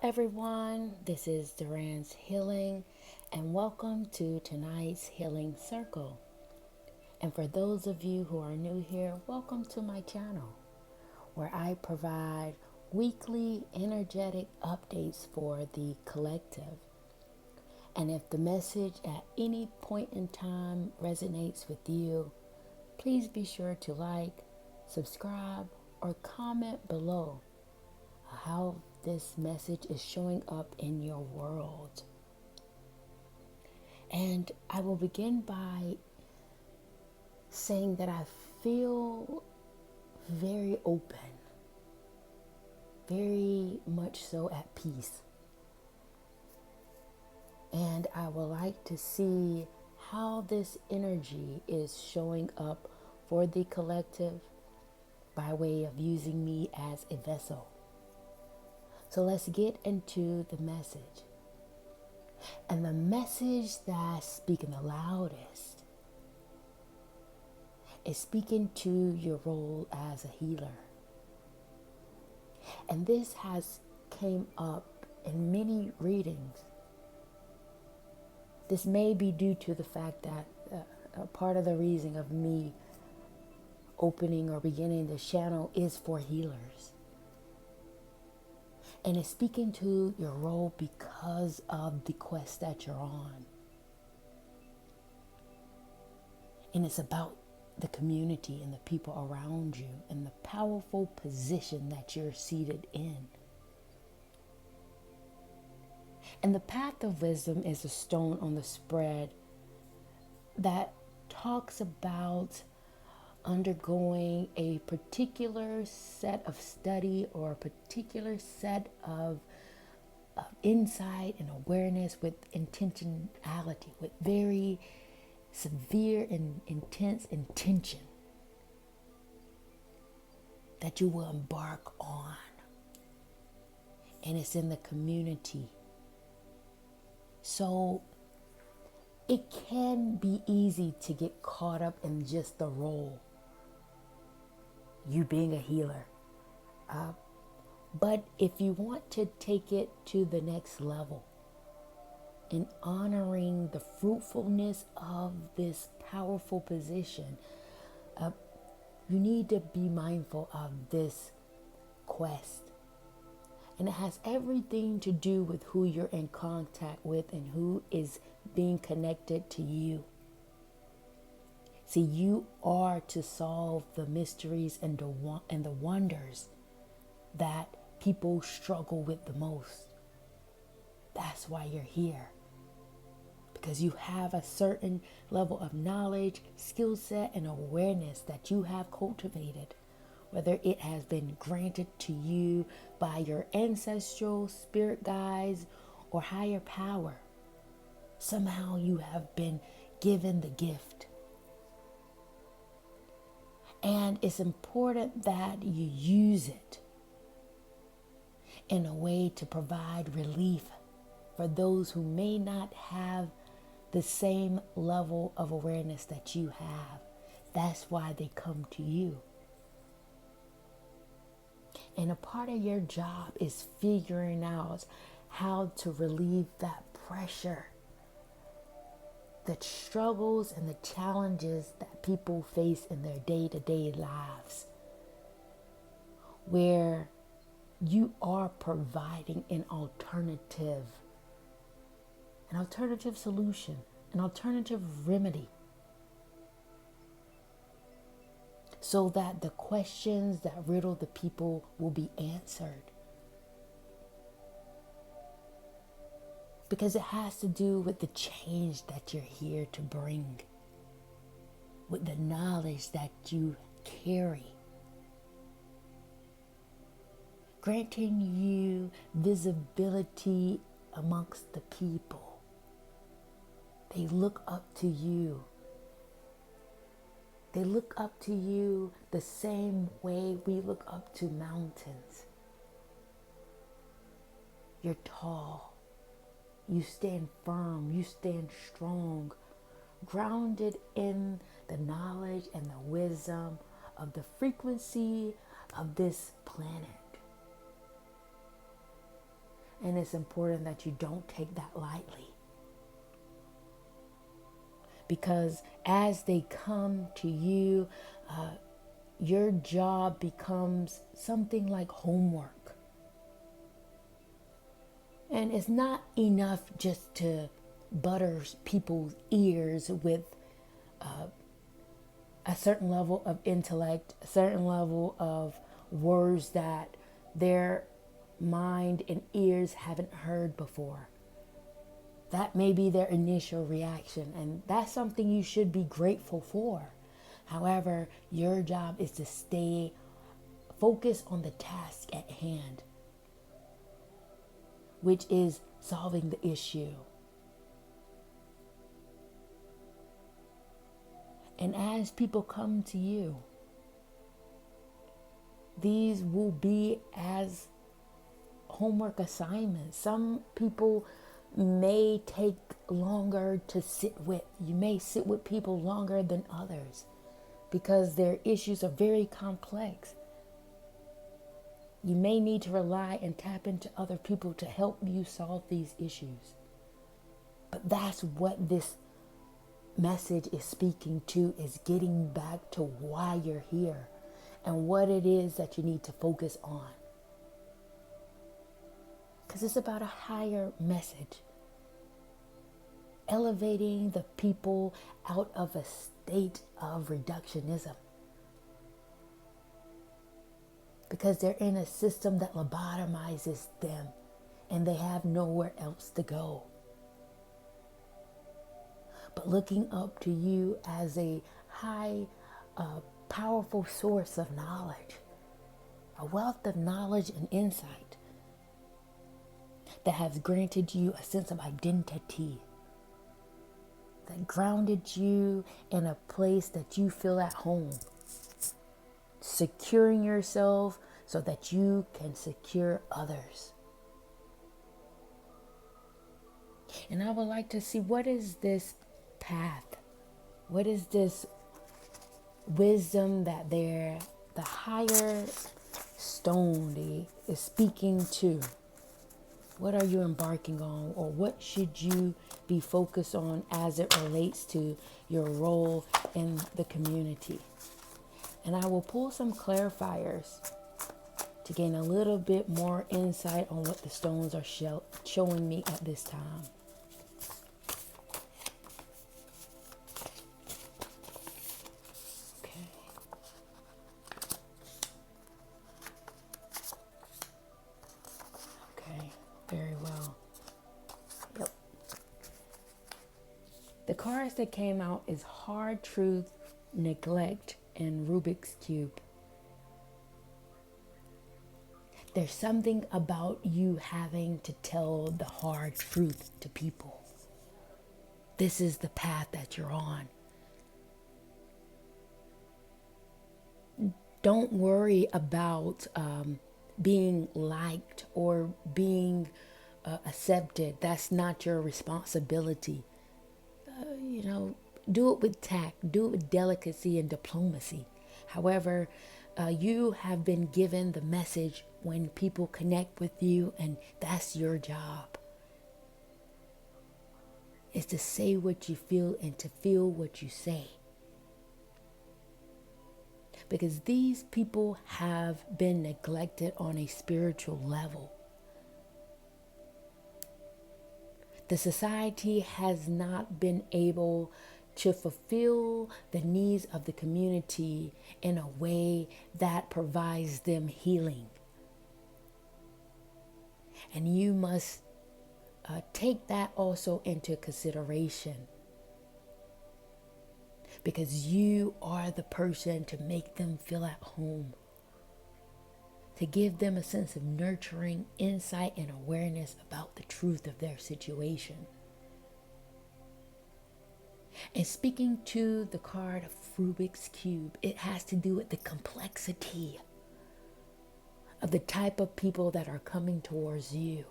everyone. This is Duran's Healing, and welcome to tonight's Healing Circle. And for those of you who are new here, welcome to my channel, where I provide weekly energetic updates for the collective. And if the message at any point in time resonates with you, please be sure to like, subscribe, or comment below how this message is showing up in your world. And I will begin by saying that I feel very open, very much so at peace. And I would like to see how this energy is showing up for the collective by way of using me as a vessel. So let's get into the message. And the message that's speaking the loudest is speaking to your role as a healer. And this has came up in many readings. This may be due to the fact that part of the reason of me opening or beginning this channel is for healers. And it's speaking to your role because of the quest that you're on. And it's about the community and the people around you and the powerful position that you're seated in. And the path of wisdom is a stone on the spread that talks about undergoing a particular set of study or a particular set of insight and awareness with intentionality, with very severe and intense intention that you will embark on. And it's in the community. So it can be easy to get caught up in just the role, you being a healer. But if you want to take it to the next level in honoring the fruitfulness of this powerful position, you need to be mindful of this quest. And it has everything to do with who you're in contact with and who is being connected to you. See, you are to solve the mysteries and the wonders that people struggle with the most. That's why you're here. Because you have a certain level of knowledge, skill set, and awareness that you have cultivated. Whether it has been granted to you by your ancestral spirit guides or higher power. Somehow you have been given the gift. And it's important that you use it in a way to provide relief for those who may not have the same level of awareness that you have. That's why they come to you. And a part of your job is figuring out how to relieve that pressure, the struggles and the challenges that people face in their day-to-day lives, where you are providing an alternative solution, an alternative remedy, so that the questions that riddle the people will be answered. Because it has to do with the change that you're here to bring, with the knowledge that you carry, granting you visibility amongst the people. They look up to you. They look up to you the same way we look up to mountains. You're tall. You stand firm. You stand strong, grounded in the knowledge and the wisdom of the frequency of this planet. And it's important that you don't take that lightly. Because as they come to you, your job becomes something like homework. And it's not enough just to butter people's ears with a certain level of intellect, a certain level of words that their mind and ears haven't heard before. That may be their initial reaction, and that's something you should be grateful for. However, your job is to stay focused on the task at hand, which is solving the issue. And as people come to you, these will be as homework assignments. Some people may take longer to sit with. You may sit with people longer than others because their issues are very complex. You may need to rely and tap into other people to help you solve these issues. But that's what this message is speaking to, is getting back to why you're here and what it is that you need to focus on. Because it's about a higher message. Elevating the people out of a state of reductionism. Because they're in a system that lobotomizes them and they have nowhere else to go. But looking up to you as a high, powerful source of knowledge, a wealth of knowledge and insight that has granted you a sense of identity, that grounded you in a place that you feel at home, securing yourself so that you can secure others. And I would like to see, what is this path? What is this wisdom that the higher stone is speaking to? What are you embarking on, or what should you be focused on as it relates to your role in the community? And I will pull some clarifiers to gain a little bit more insight on what the stones are showing me at this time. Very well. Yep. The cards that came out is hard truth, neglect, and Rubik's Cube. There's something about you having to tell the hard truth to people. This is the path that you're on. Don't worry about being liked or being accepted. That's not your responsibility. Do it with tact, do it with delicacy and diplomacy. However, you have been given the message when people connect with you, and that's your job. It's to say what you feel and to feel what you say. Because these people have been neglected on a spiritual level. The society has not been able to fulfill the needs of the community in a way that provides them healing. And you must take that also into consideration. Because you are the person to make them feel at home. To give them a sense of nurturing, insight, and awareness about the truth of their situation. And speaking to the card of Rubik's Cube, it has to do with the complexity of the type of people that are coming towards you.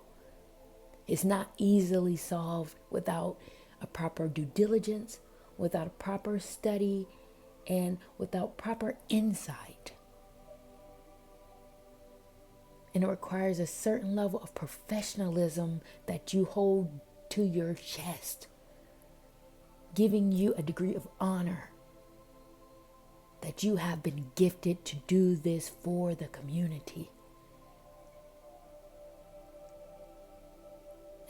It's not easily solved without a proper due diligence, without a proper study, and without proper insight. And it requires a certain level of professionalism that you hold to your chest, giving you a degree of honor that you have been gifted to do this for the community.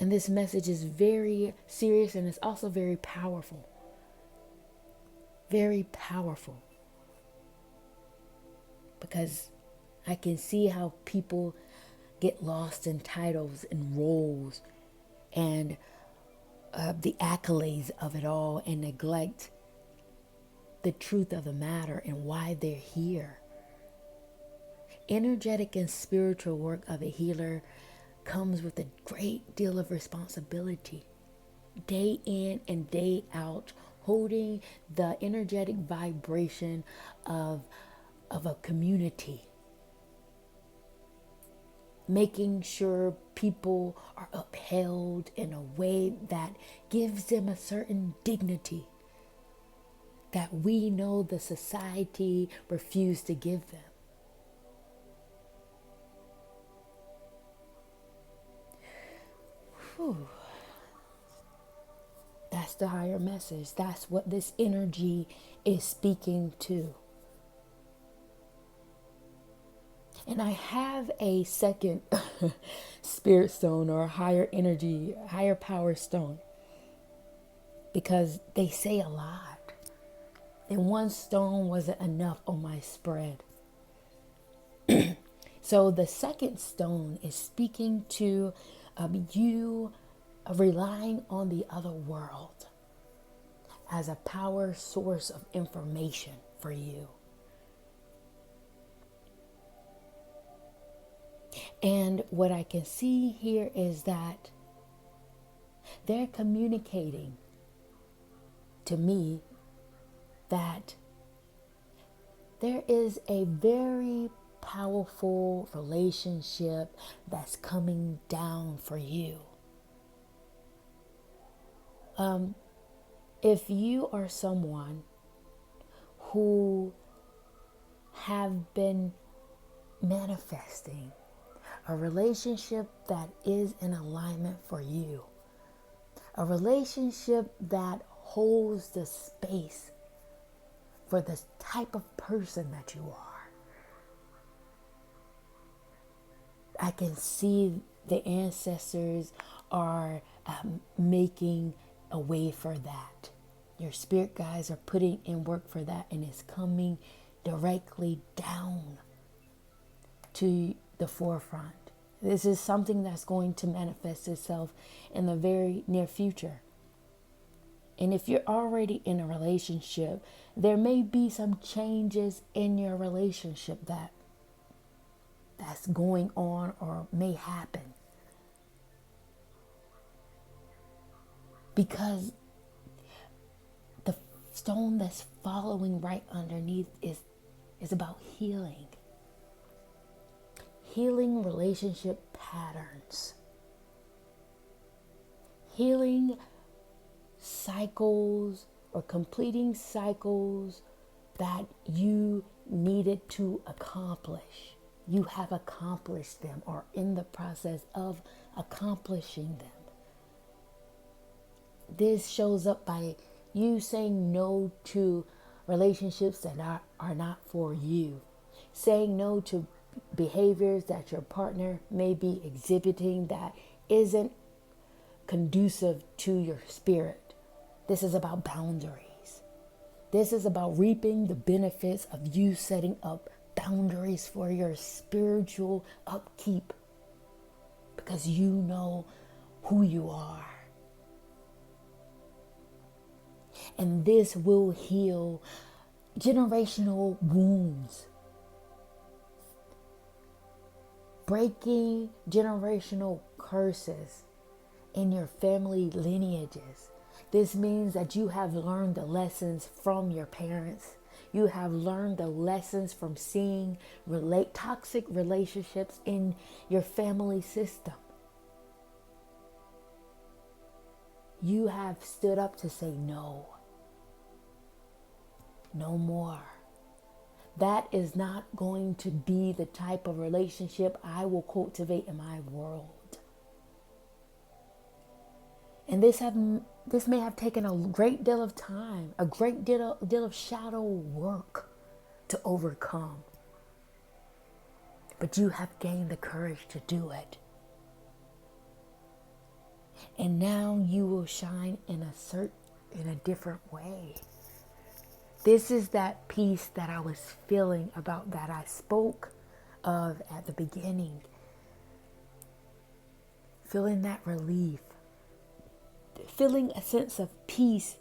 And this message is very serious, and it's also very powerful. Very powerful. Because I can see how people get lost in titles and roles and the accolades of it all, and neglect the truth of the matter and why they're here. Energetic and spiritual work of a healer comes with a great deal of responsibility. Day in and day out, holding the energetic vibration of a community. Making sure people are upheld in a way that gives them a certain dignity that we know the society refused to give them. Whew. That's the higher message. That's what this energy is speaking to. And I have a second spirit stone, or a higher energy, higher power stone, because they say a lot. And one stone wasn't enough on my spread. So the second stone is speaking to you relying on the other world as a power source of information for you. And what I can see here is that they're communicating to me that there is a very powerful relationship that's coming down for you. If you are someone who have been manifesting a relationship that is in alignment for you, a relationship that holds the space for the type of person that you are, I can see the ancestors are making a way for that. Your spirit guides are putting in work for that, and it's coming directly down to the forefront. This is something that's going to manifest itself in the very near future. And if you're already in a relationship, there may be some changes in your relationship that's going on or may happen. Because the stone that's following right underneath is about healing. Healing relationship patterns. Healing cycles or completing cycles that you needed to accomplish. You have accomplished them or in the process of accomplishing them. This shows up by you saying no to relationships that are not for you. Saying no to behaviors that your partner may be exhibiting that isn't conducive to your spirit. This is about boundaries. This is about reaping the benefits of you setting up boundaries for your spiritual upkeep, because you know who you are. And this will heal generational wounds, breaking generational curses in your family lineages. This means that you have learned the lessons from your parents. You have learned the lessons from seeing toxic relationships in your family system. You have stood up to say no. No more. That is not going to be the type of relationship I will cultivate in my world. And this may have taken a great deal of time, a great deal of shadow work to overcome. But you have gained the courage to do it. And now you will shine in a different way. This is that peace that I was feeling about, that I spoke of at the beginning. Feeling that relief. Feeling a sense of peace.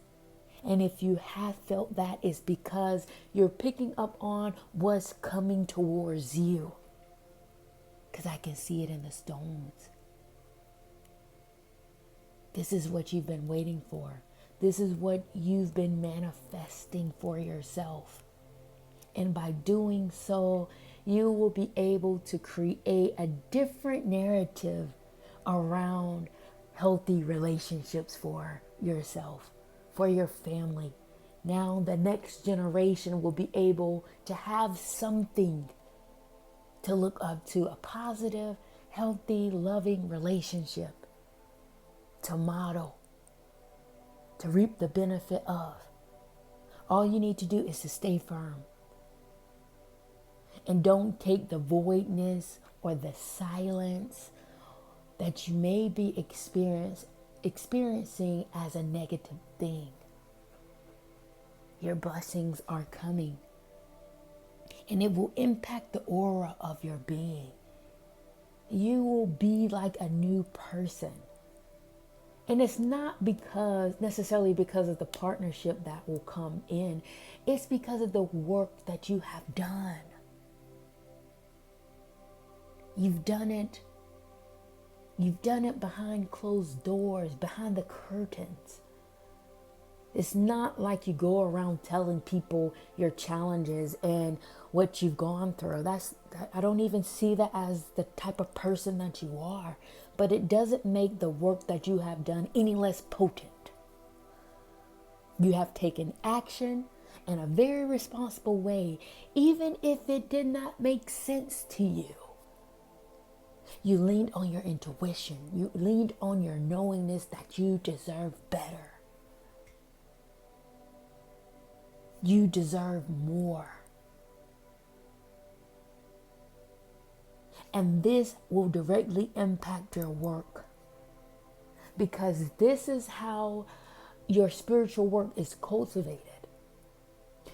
And if you have felt that, it's because you're picking up on what's coming towards you. Because I can see it in the stones. This is what you've been waiting for. This is what you've been manifesting for yourself. And by doing so, you will be able to create a different narrative around healthy relationships for yourself, for your family. Now the next generation will be able to have something to look up to, a positive, healthy, loving relationship to model, to reap the benefit of. All you need to do is to stay firm. And don't take the voidness or the silence that you may be experiencing as a negative thing. Your blessings are coming. And it will impact the aura of your being. You will be like a new person. And it's not necessarily because of the partnership that will come in. It's because of the work that you have done. You've done it. You've done it behind closed doors, behind the curtains. It's not like you go around telling people your challenges and what you've gone through. I don't even see that as the type of person that you are. But it doesn't make the work that you have done any less potent. You have taken action in a very responsible way, even if it did not make sense to you. You leaned on your intuition. You leaned on your knowingness that you deserve better. You deserve more. And this will directly impact your work. Because this is how your spiritual work is cultivated.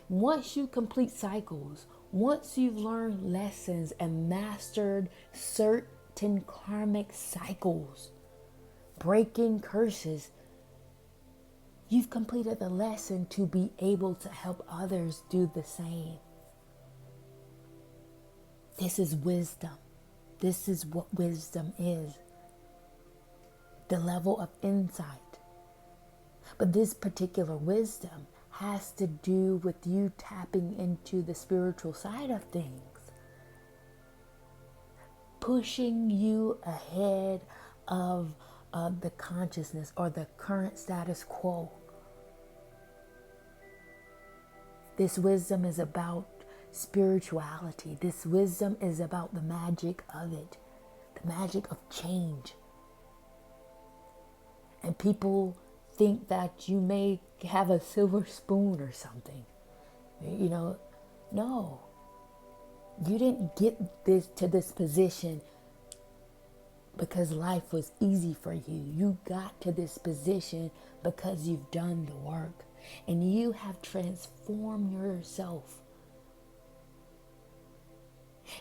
Once you complete cycles, once you've learned lessons and mastered certain karmic cycles, breaking curses, you've completed the lesson to be able to help others do the same. This is wisdom. This is what wisdom is. The level of insight. But this particular wisdom has to do with you tapping into the spiritual side of things. Pushing you ahead of the consciousness or the current status quo. This wisdom is about spirituality. This wisdom is about the magic of it, the magic of change. And people think that you may have a silver spoon or something. No. You didn't get to this position because life was easy for you. You got to this position because you've done the work and you have transformed yourself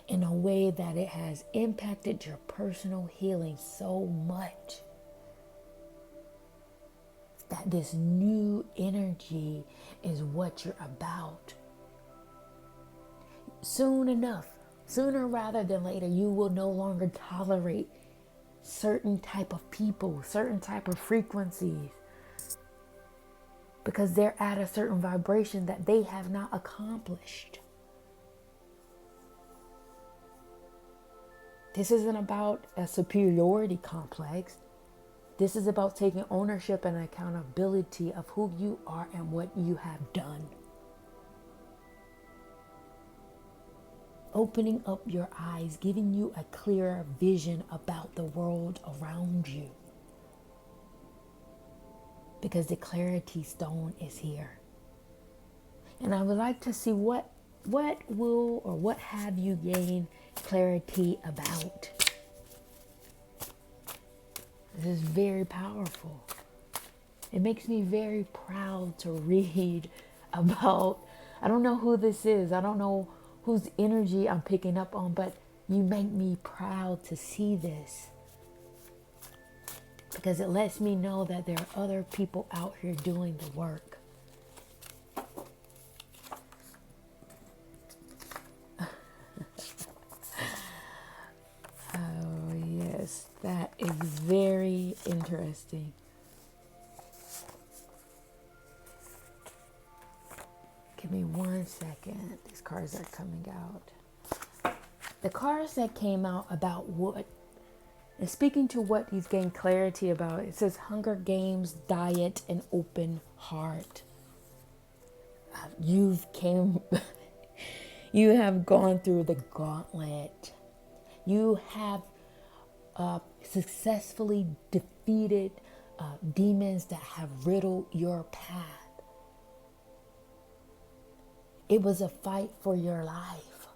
in a way that it has impacted your personal healing so much that this new energy is what you're about. Sooner rather than later, you will no longer tolerate certain type of people, certain type of frequencies, because they're at a certain vibration that they have not accomplished. This isn't about a superiority complex. This is about taking ownership and accountability of who you are and what you have done. opening up your eyes, giving you a clearer vision about the world around you. Because the clarity stone is here. And I would like to see what will or what have you gained clarity about. This is very powerful. It makes me very proud to read about, I don't know who this is. I don't know whose energy I'm picking up on, but you make me proud to see this. Because it lets me know that there are other people out here doing the work. Oh, yes, that is very interesting. Give me 1 second. These cards are coming out. The cards that came out about what, and speaking to what he's gained clarity about, it says Hunger Games, diet, and open heart. You have gone through the gauntlet. You have successfully defeated demons that have riddled your path. It was a fight for your life.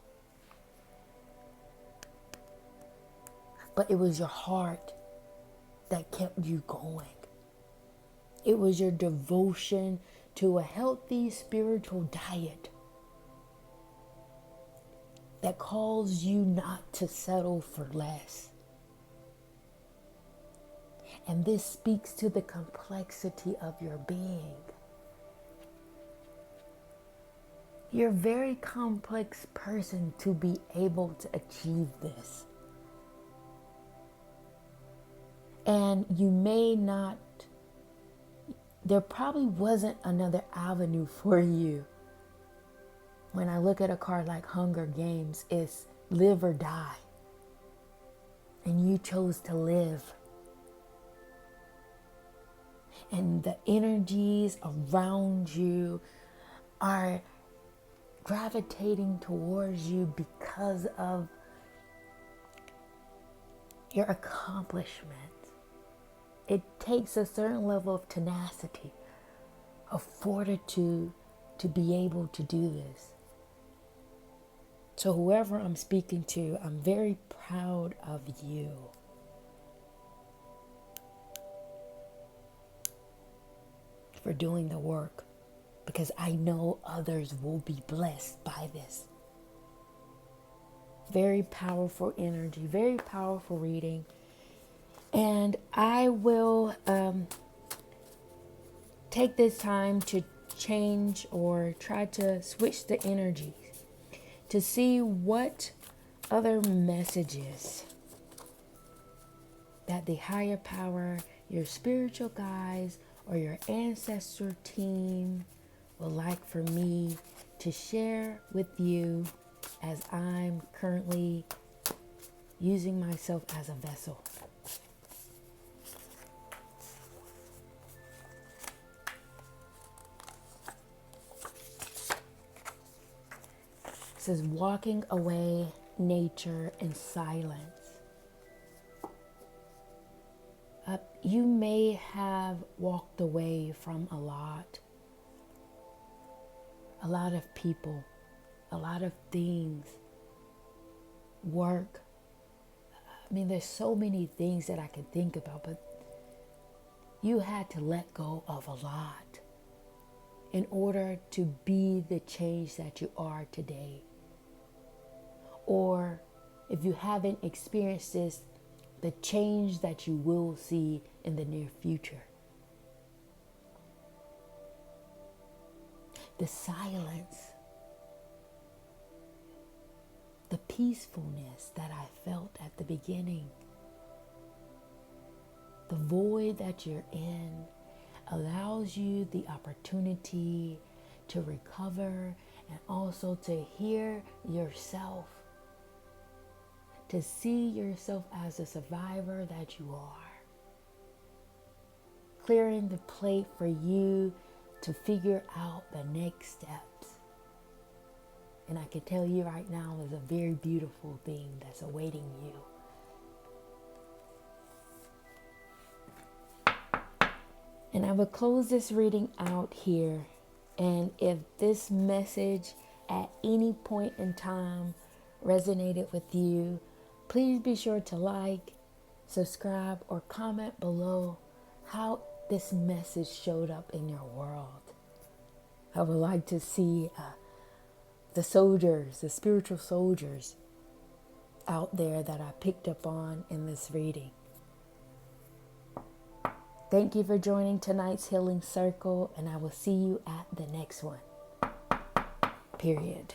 But it was your heart that kept you going. It was your devotion to a healthy spiritual diet that calls you not to settle for less. And this speaks to the complexity of your being. You're a very complex person to be able to achieve this. And you may not, there probably wasn't another avenue for you. When I look at a card like Hunger Games, it's live or die. And you chose to live. And the energies around you are gravitating towards you because of your accomplishment. It takes a certain level of tenacity, of fortitude to be able to do this. So whoever I'm speaking to, I'm very proud of you. For doing the work, because I know others will be blessed by this. Very powerful energy, very powerful reading. And I will take this time to change or try to switch the energies to see what other messages that the higher power, your spiritual guides, or your ancestor team would like for me to share with you as I'm currently using myself as a vessel. It says walking away, nature, and silence. You may have walked away from a lot of people, a lot of things, work. I mean, there's so many things that I can think about, but you had to let go of a lot in order to be the change that you are today. Or if you haven't experienced this, the change that you will see in the near future. The silence, the peacefulness that I felt at the beginning, the void that you're in allows you the opportunity to recover and also to hear yourself, to see yourself as the survivor that you are. Clearing the plate for you to figure out the next steps And I can tell you right now is a very beautiful thing that's awaiting you. And I will close this reading out here. And if this message at any point in time resonated with you, please be sure to like, subscribe, or comment below how this message showed up in your world. I would like to see the soldiers, the spiritual soldiers out there that I picked up on in this reading. Thank you for joining tonight's Healing Circle, and I will see you at the next one. Period.